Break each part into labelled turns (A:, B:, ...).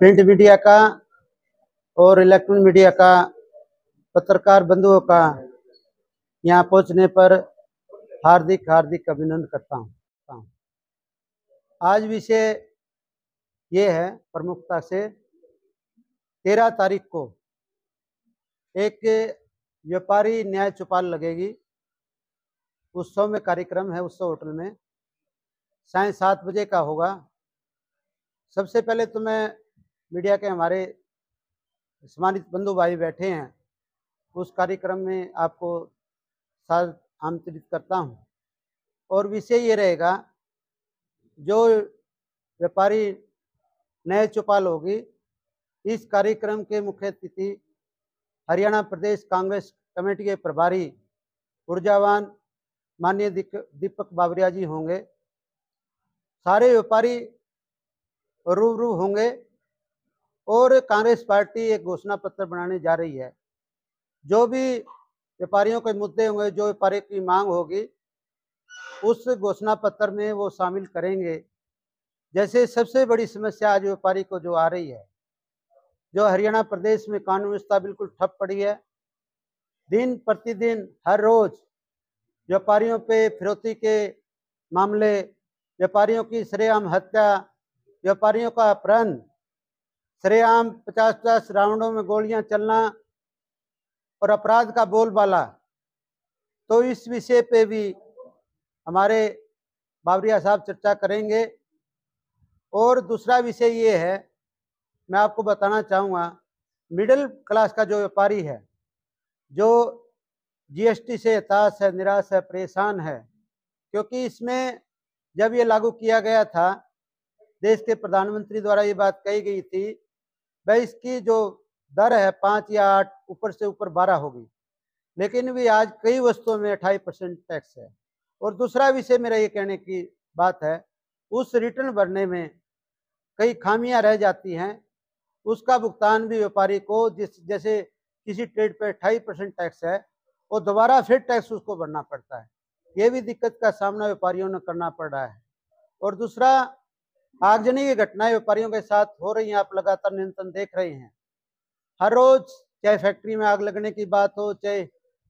A: Print media का और electronic media का पत्रकार बंधुओं का यहाँ पहुँचने पर हार्दिक हार्दिक अभिनंदन करता हूँ। आज विषय ये है प्रमुखता से 13 तारीख को एक व्यापारी न्याय चौपाल लगेगी। उत्सव में कार्यक्रम है, उत्सव होटल में सायं 7 बजे का होगा। सबसे पहले तो मैं मीडिया के हमारे सम्मानित बंधु भाई बैठे हैं, उस कार्यक्रम में आपको साथ आमंत्रित करता हूं। और विषय ये रहेगा, जो व्यापारी न्याय चौपाल होगी, इस कार्यक्रम के मुख्य अतिथि हरियाणा प्रदेश कांग्रेस कमेटी के प्रभारी ऊर्जावान माननीय दीपक बाबरिया जी होंगे। सारे व्यापारी रूबरू होंगे और कांग्रेस पार्टी एक घोषणा पत्र बनाने जा रही है। जो भी व्यापारियों के मुद्दे होंगे, जो व्यापारी की मांग होगी, उस घोषणा पत्र में वो शामिल करेंगे। जैसे सबसे बड़ी समस्या आज व्यापारी को जो आ रही है, जो हरियाणा प्रदेश में कानून व्यवस्था बिल्कुल ठप पड़ी है। दिन प्रतिदिन हर रोज व्यापारियों पे फिरौती के मामले, व्यापारियों की सरेआम हत्या, व्यापारियों का अपहरण, सरेआम 50-50 राउंडों में गोलियां चलना और अपराध का बोलबाला। तो इस विषय पे भी हमारे बाबरिया साहब चर्चा करेंगे। और दूसरा विषय ये है, मैं आपको बताना चाहूँगा, मिडिल क्लास का जो व्यापारी है, जो जीएसटी से हताश है, निराश है, परेशान है, क्योंकि इसमें जब ये लागू किया गया था, देश के प्रधानमंत्री द्वारा ये बात कही गई थी, भाई इसकी जो दर है 5 या 8, ऊपर से ऊपर 12 होगी, लेकिन भी आज कई वस्तुओं में 28% टैक्स है। और दूसरा विषय मेरा ये कहने की बात है, उस रिटर्न भरने में कई खामियां रह जाती हैं, उसका भुगतान भी व्यापारी को, जैसे किसी ट्रेड पे 28% टैक्स है और दोबारा फिर टैक्स उसको भरना पड़ता है। ये भी दिक्कत का सामना व्यापारियों ने करना पड़ रहा है। और दूसरा, आगजनी की घटनाएं व्यापारियों के साथ हो रही हैं, आप लगातार निरंतर देख रहे हैं। हर रोज चाहे फैक्ट्री में आग लगने की बात हो, चाहे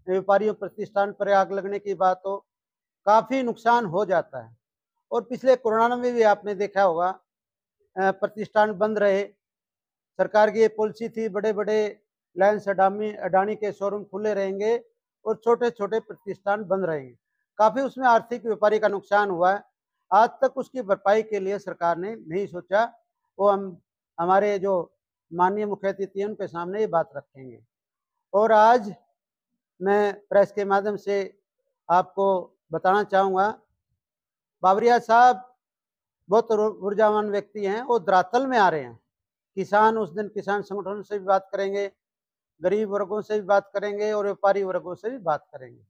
A: व्यापारियों प्रतिष्ठान पर आग लगने की बात हो, काफी नुकसान हो जाता है। और पिछले कोरोना में भी आपने देखा होगा, प्रतिष्ठान बंद रहे। सरकार की ये पॉलिसी थी, बड़े बड़े रिलायंस अडानी के शोरूम खुले रहेंगे और छोटे छोटे प्रतिष्ठान बंद रहेंगे। काफी उसमें आर्थिक व्यापारी का नुकसान हुआ है। आज तक उसकी भरपाई के लिए सरकार ने नहीं सोचा। वो हम हमारे जो माननीय मुख्य अतिथि हैं उनके सामने ये बात रखेंगे। और आज मैं प्रेस के माध्यम से आपको बताना चाहूँगा, बाबरिया साहब बहुत ऊर्जावान व्यक्ति हैं, वो धरातल में आ रहे हैं। किसान, उस दिन किसान संगठनों से भी बात करेंगे, गरीब वर्गों से भी बात करेंगे और व्यापारी वर्गों से भी बात करेंगे।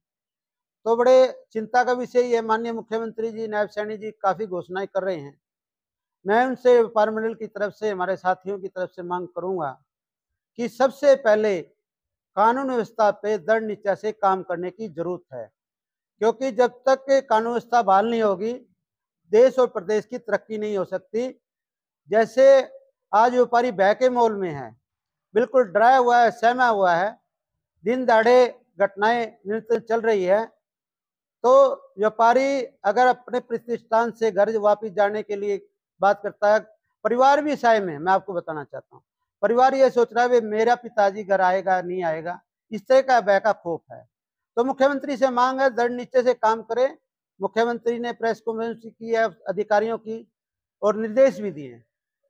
A: तो बड़े चिंता का विषय ये, माननीय मुख्यमंत्री जी, नायब सैनी जी काफी घोषणाएं कर रहे हैं। मैं उनसे व्यापार मंडल की तरफ से, हमारे साथियों की तरफ से मांग करूंगा कि सबसे पहले कानून व्यवस्था पे दृढ़ निश्चय से काम करने की जरूरत है, क्योंकि जब तक कानून व्यवस्था बहाल नहीं होगी, देश और प्रदेश की तरक्की नहीं हो सकती। जैसे आज व्यापारी बहके मोल में है, बिल्कुल डराया हुआ है, सहमा हुआ है, दिन दहाड़े घटनाएं निरंतर चल रही है। तो व्यापारी अगर अपने प्रतिष्ठान से घर वापिस जाने के लिए बात करता है, परिवार भी साय में, मैं आपको बताना चाहता हूँ, परिवार ये सोच रहा है मेरा पिताजी घर आएगा नहीं आएगा, इस तरह का भय का खौफ है। तो मुख्यमंत्री से मांग है, दृढ़ निश्चय से काम करें। मुख्यमंत्री ने प्रेस कॉन्फ्रेंस की है अधिकारियों की, और निर्देश भी दिए हैं,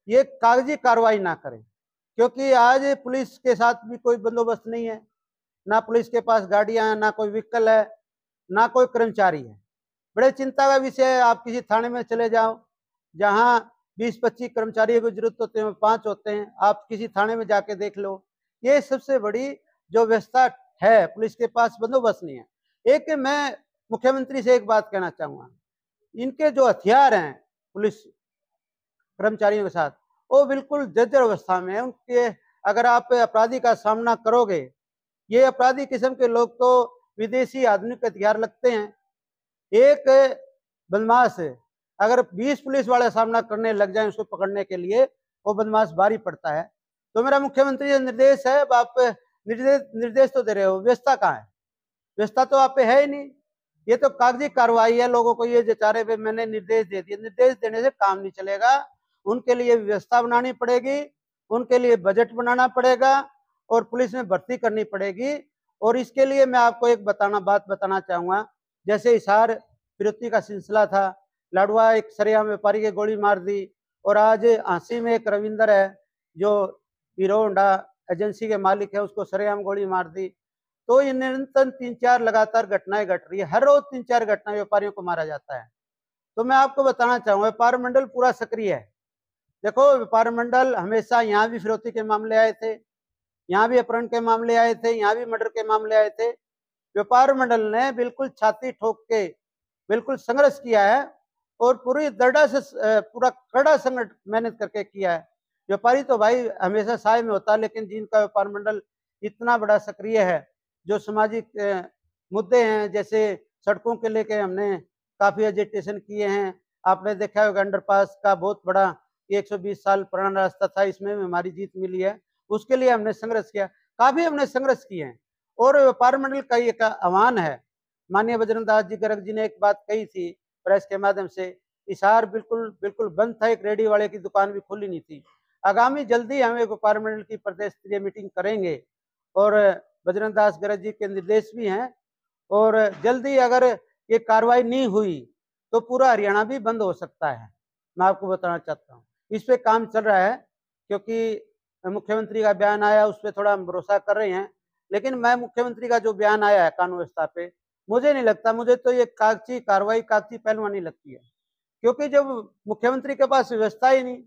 A: ये कागजी कार्रवाई ना करें, क्योंकि आज पुलिस के साथ भी कोई बंदोबस्त नहीं है, ना पुलिस के पास गाड़ियां हैं, ना कोई व्हीकल है, ना कोई कर्मचारी है। बड़े चिंता का विषय है। आप किसी थाने में चले जाओ, जहां 20-25 कर्मचारियों की जरूरत होते हैं, 5 होते हैं। आप किसी थाने में जाके देख लो, ये सबसे बड़ी जो व्यवस्था है, पुलिस के पास बंदोबस्त नहीं है। एक मैं मुख्यमंत्री से एक बात कहना चाहूंगा, इनके जो हथियार हैं पुलिस कर्मचारियों के साथ, वो बिल्कुल जर्जर अवस्था में है उनके। अगर आप अपराधी का सामना करोगे, ये अपराधी किस्म के लोग तो विदेशी आधुनिक हथियार लगते हैं। एक बदमाश अगर 20 पुलिस वाले सामना करने लग जाए उसको पकड़ने के लिए, वो बदमाश बाहर ही पड़ता है। तो मेरा मुख्यमंत्री जो निर्देश है, आप निर्देश तो दे रहे हो, व्यवस्था कहाँ है? व्यवस्था तो आप पे है ही नहीं। ये तो कागजी कार्रवाई है, लोगों को ये बेचारे पे मैंने निर्देश दे दिए। निर्देश देने से काम नहीं चलेगा, उनके लिए व्यवस्था बनानी पड़ेगी, उनके लिए बजट बनाना पड़ेगा और पुलिस में भर्ती करनी पड़ेगी। और इसके लिए मैं आपको एक बात बताना चाहूंगा। जैसे हिसार फिरौती का सिलसिला था, लाडवा एक सरेआम व्यापारी के गोली मार दी, और आज हांसी में एक रविंदर है जो हीरो होंडा एजेंसी के मालिक है, उसको सरेआम गोली मार दी। तो ये निरंतर 3-4 लगातार घटनाएं घट रही है, हर रोज 3-4 घटनाएं व्यापारियों को मारा जाता है। तो मैं आपको बताना चाहूंगा, व्यापार मंडल पूरा सक्रिय है। देखो, व्यापार मंडल हमेशा, यहाँ भी फिरौती के मामले आए थे, यहाँ भी अपहरण के मामले आए थे, यहाँ भी मर्डर के मामले आए थे। व्यापार मंडल ने बिल्कुल छाती ठोक के बिल्कुल संघर्ष किया है और पूरी दृढ़ता से पूरा कड़ा संघर्ष मेहनत करके किया है। व्यापारी तो भाई हमेशा साय में होता है, लेकिन जिनका व्यापार मंडल इतना बड़ा सक्रिय है, जो सामाजिक मुद्दे हैं, जैसे सड़कों के लेके हमने काफी एजिटेशन किए हैं। आपने देखा होगा अंडरपास का बहुत बड़ा 120 साल पुराना रास्ता था, इसमें हमारी जीत मिली है, उसके लिए हमने संघर्ष किया, काफी हमने संघर्ष किए हैं। और व्यापार मंडल का एक आह्वान है, माननीय बजरंग दास जी गर्ग जी ने एक बात कही थी प्रेस के माध्यम से, हिसार बिल्कुल बंद था, एक रेडी वाले की दुकान भी खुली नहीं थी। आगामी जल्दी हम एक व्यापार मंडल की प्रदेश स्तरीय मीटिंग करेंगे और बजरंग दास गर्ग जी के निर्देश भी हैं, और जल्दी अगर ये कार्रवाई नहीं हुई तो पूरा हरियाणा भी बंद हो सकता है। मैं आपको बताना चाहता हूँ, इस पे काम चल रहा है, क्योंकि मुख्यमंत्री का बयान आया, उस पर थोड़ा हम भरोसा कर रहे हैं। लेकिन मैं मुख्यमंत्री का जो बयान आया है कानून व्यवस्था पे, मुझे नहीं लगता, मुझे तो ये कागजी कार्रवाई, कागजी पहलवानी लगती है। क्योंकि जब मुख्यमंत्री के पास व्यवस्था ही नहीं,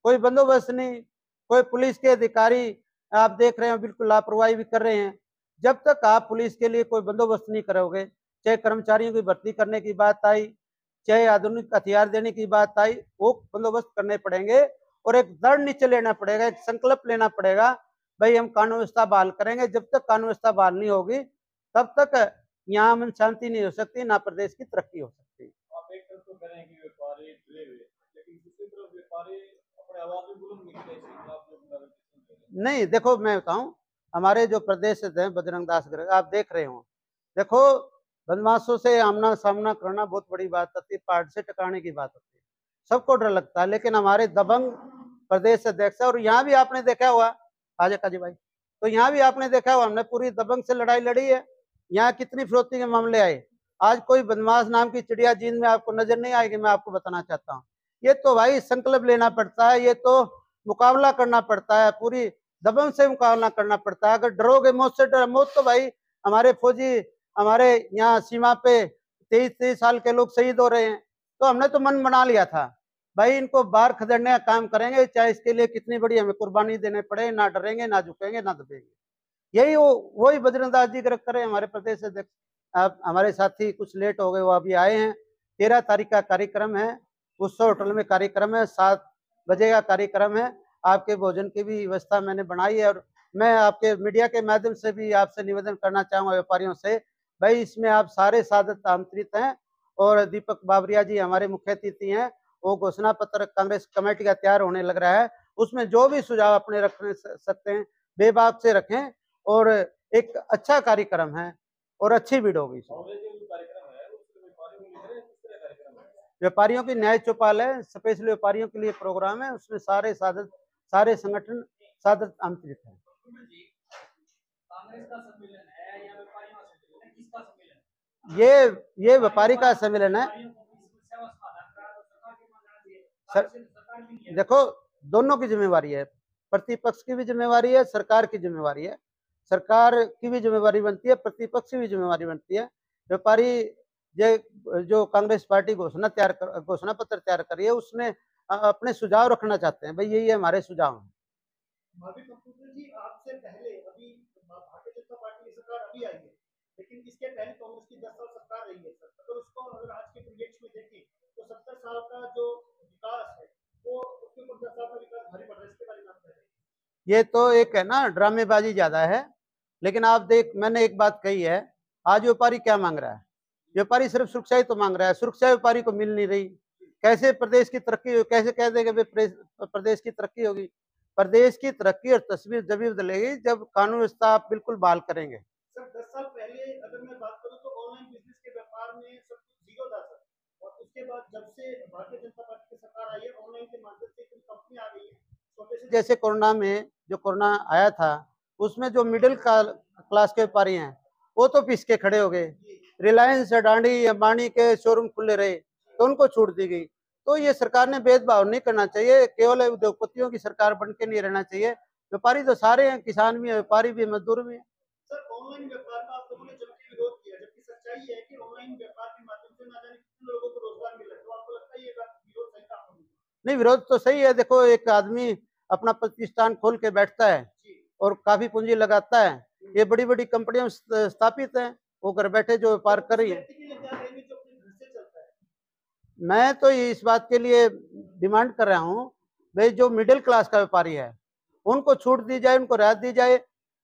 A: कोई बंदोबस्त नहीं, कोई पुलिस के अधिकारी आप देख रहे हैं बिल्कुल लापरवाही भी कर रहे हैं। जब तक आप पुलिस के लिए कोई बंदोबस्त नहीं करोगे, चाहे कर्मचारियों की भर्ती करने की बात आई, चाहे आधुनिक हथियार देने की बात आई, वो बंदोबस्त करने पड़ेंगे और एक दृढ़ नीचे लेना पड़ेगा, एक संकल्प लेना पड़ेगा, भाई हम कानून व्यवस्था बहाल करेंगे। जब तक कानून व्यवस्था बहाल नहीं होगी, तब तक यहाँ अमन शांति नहीं हो सकती, ना प्रदेश की तरक्की हो सकती।
B: आप एक तरफ तो कह रहे हैं कि व्यापारी डरे हुए, लेकिन दूसरी तरफ व्यापारी अपने आवाज में बुलंद नहीं करे इसके खिलाफ जो
A: नहीं, देखो मैं बताऊं, हमारे जो प्रदेश है बजरंग दास गर्ग, आप देख रहे हो, देखो बदमाशों से आमना सामना करना बहुत बड़ी बात होती है, पहाड़ से टकराने की बात होती है, सबको डर लगता है। लेकिन हमारे दबंग प्रदेश अध्यक्ष, और यहाँ भी आपने देखा हुआ आजा काजी भाई, तो यहाँ भी आपने देखा हुआ, हमने पूरी दबंग से लड़ाई लड़ी है। यहाँ कितनी फिरौती के मामले आए, आज कोई बदमाश नाम की चिड़िया जींद में आपको नजर नहीं आएगी। मैं आपको बताना चाहता हूँ, ये तो भाई संकल्प लेना पड़ता है, ये तो मुकाबला करना पड़ता है, पूरी दबंग से मुकाबला करना पड़ता है। अगर डरोगे मौत से, डर मौत तो भाई हमारे फौजी, हमारे यहाँ सीमा पे 23 साल के लोग शहीद हो रहे हैं। तो हमने तो मन बना लिया था भाई, इनको बाहर खदेड़ने का काम करेंगे, चाहे इसके लिए कितनी बड़ी हमें कुर्बानी देने पड़े, ना डरेंगे, ना झुकेंगे, ना दबेंगे। यही वही बजरंग दास जी गर्ग करे हमारे प्रदेश अध्यक्ष। आप हमारे साथी कुछ लेट हो गए, वो अभी आए हैं। 13 तारीख का कार्यक्रम है, उत्सव होटल में कार्यक्रम है, 7 बजे का कार्यक्रम है। आपके भोजन की भी व्यवस्था मैंने बनाई है, और मैं आपके मीडिया के माध्यम से भी आपसे निवेदन करना चाहूंगा व्यापारियों से, भाई इसमें आप सारे साधक आमंत्रित हैं। और दीपक बाबरिया जी हमारे मुख्य अतिथि हैं, वो घोषणा पत्र कांग्रेस कमेटी का तैयार होने लग रहा है, उसमें जो भी सुझाव अपने रख सकते हैं बेबाक से रखें, और एक अच्छा कार्यक्रम है और अच्छी भीड़ होगी। व्यापारियों की न्याय चौपाल है, स्पेशल व्यापारियों के लिए प्रोग्राम है, उसमें सारे साधक, सारे संगठन साधक आमंत्रित हैं।
B: कांग्रेस का सम्मेलन है या व्यापारियों का सम्मेलन है, किसका सम्मेलन?
A: ये व्यापारी का सम्मेलन है सर। देखो, दोनों की जिम्मेवारी है, प्रतिपक्ष की भी जिम्मेवारी है, सरकार की जिम्मेवारी है, सरकार की भी जिम्मेवारी बनती है, प्रतिपक्ष की भी जिम्मेवारी बनती है। व्यापारी जो कांग्रेस पार्टी घोषणा पत्र तैयार करी है, उसमें अपने सुझाव रखना चाहते हैं, भाई यही हमारे सुझाव हैं।
B: जी, आपसे पहले अभी भारतीय जनता पार्टी की सरकार अभी आई है, लेकिन इसके पहले कांग्रेस की 10 साल सरकार रही है सर। तो इसको अगर आज के पीरियड में देखें तो 70 साल का जो विकास है वो उसके ऊपर 10 साल का विकास भारी पड़ रहा है, इसके बारे में आप कह रहे हैं।
A: ये तो एक है ना, ड्रामेबाजी ज्यादा है। लेकिन आप देख, मैंने एक बात कही है, आज व्यापारी क्या मांग रहा है? व्यापारी सिर्फ सुरक्षा ही तो मांग रहा है, सुरक्षा व्यापारी को मिल नहीं रही, कैसे प्रदेश की तरक्की, कैसे कह देंगे प्रदेश की तरक्की होगी? प्रदेश की तरक्की और तस्वीर जब बदलेगी जब कानून व्यवस्था आप बिल्कुल बहाल करेंगे।
B: सर 10 साल पहले अगर मैं बात करूं तो ऑनलाइन बिजनेस के व्यापार में सब कुछ जीरो था सर, और उसके बाद जब से भारतीय जनता पार्टी की सरकार आई है ऑनलाइन के माध्यम से इतनी कंपनी आ गई है छोटे से।
A: जैसे कोरोना में, जो कोरोना आया था उसमें जो मिडिल क्लास के व्यापारी हैं वो तो पिस के खड़े हो गए। रिलायंस, अडानी, अंबानी के शोरूम खुले रहे तो उनको छूट दी गई। तो ये सरकार ने भेदभाव नहीं करना चाहिए, केवल उद्योगपतियों की सरकार बन के नहीं रहना चाहिए। व्यापारी तो सारे हैं, किसान भी है, व्यापारी भी है, मजदूर भी है।
B: सर ऑनलाइन व्यापार का आप लोगों ने जम के विरोध किया, जबकि सच्चाई है कि ऑनलाइन व्यापार के माध्यम से ना जाने कितने लोगों को रोजगार मिला है, तो आपको लगता है ये बात विरोध सही था?
A: नहीं, विरोध तो सही है। देखो, एक आदमी अपना प्रतिष्ठान खोल के बैठता है और काफी पूंजी लगाता है, ये बड़ी बड़ी कंपनियां स्थापित हैं, वो घर बैठे जो व्यापार कर रही है। मैं तो इस बात के लिए डिमांड कर रहा हूँ, भाई जो मिडिल क्लास का व्यापारी है उनको छूट दी जाए, उनको राहत दी जाए।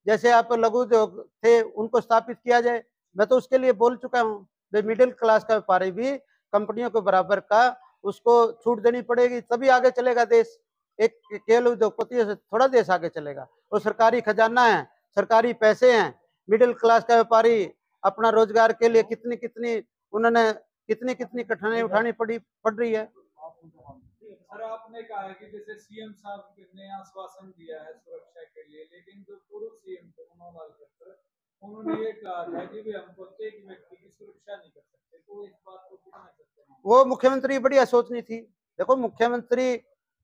A: जैसे आप लघु उद्योग थे उनको स्थापित किया जाए। मैं तो उसके लिए बोल चुका हूँ, भाई मिडिल क्लास का व्यापारी भी कंपनियों के बराबर का उसको छूट देनी पड़ेगी, तभी आगे चलेगा देश। एक केवल उद्योगपति से थोड़ा देश आगे चलेगा। वो सरकारी खजाना है, सरकारी पैसे हैं। मिडिल क्लास का व्यापारी अपना रोजगार के लिए कितनी कितनी उन्होंने कितनी कितनी कठिनाई उठानी पड़ रही है।
C: सर आपने कहा है कि जैसे सीएम साहब ने आश्वासन दिया है सुरक्षा के लिए, लेकिन जो पूर्व सीएम थे मनोहर लाल उन्होंने ये कहा था कि हम प्रत्येक व्यक्ति की सुरक्षा नहीं कर सकते, तो इस बात को कितना सकते हैं?
A: वो मुख्यमंत्री बढ़िया सोचनी थी। देखो, मुख्यमंत्री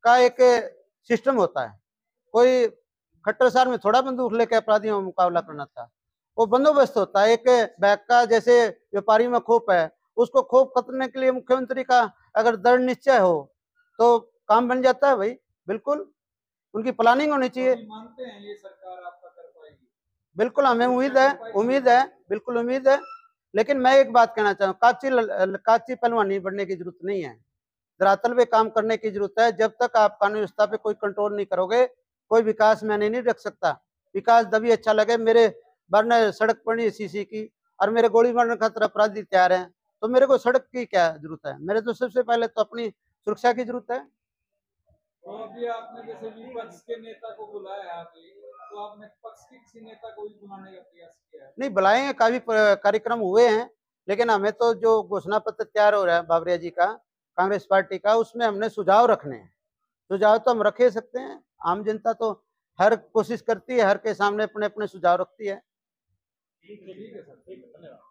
A: का एक सिस्टम होता है, कोई खट्टर सार में थोड़ा बंदूक लेकर अपराधियों में मुकाबला करना था। वो बंदोबस्त होता है एक बैग का। जैसे व्यापारी में खोप है, उसको खोप करने के लिए मुख्यमंत्री का अगर दृढ़ निश्चय हो तो काम बन जाता है भाई। बिल्कुल उनकी प्लानिंग होनी चाहिए।
C: मानते हैं ये सरकार आपका कर पाएगी?
A: बिल्कुल, हमें उम्मीद है, बिल्कुल उम्मीद है। लेकिन मैं एक बात कहना चाहूँ, काची पहलवानी बनने की जरूरत नहीं है, धरातल पे काम करने की जरूरत है। जब तक आप कानून व्यवस्था पे कोई कंट्रोल नहीं करोगे, कोई विकास मैंने नहीं रख सकता। विकास तभी अच्छा लगे मेरे बनने सड़क पड़ी सीसी की और मेरे गोली मारने खातिर अपराधी तैयार हैं, तो मेरे को सड़क की क्या जरूरत है? मेरे तो सबसे पहले तो अपनी सुरक्षा की जरूरत है।
C: तो अभी आपने जैसे विपक्ष के नेता को बुलाया है, तो आपने पक्ष के किसी नेता को भी बुलाने का प्रयास किया है?
A: नहीं, बुलाए, काफी कार्यक्रम हुए हैं, लेकिन हमें तो जो घोषणा पत्र तैयार हो रहा है बाबरिया जी का, कांग्रेस पार्टी का, उसमें हमने सुझाव रखने हैं। सुझाव तो हम रख ही सकते हैं। आम जनता तो हर कोशिश करती है, हर के सामने अपने अपने सुझाव रखती है।
B: ठीक है सर, ठीक है, धन्यवाद सर।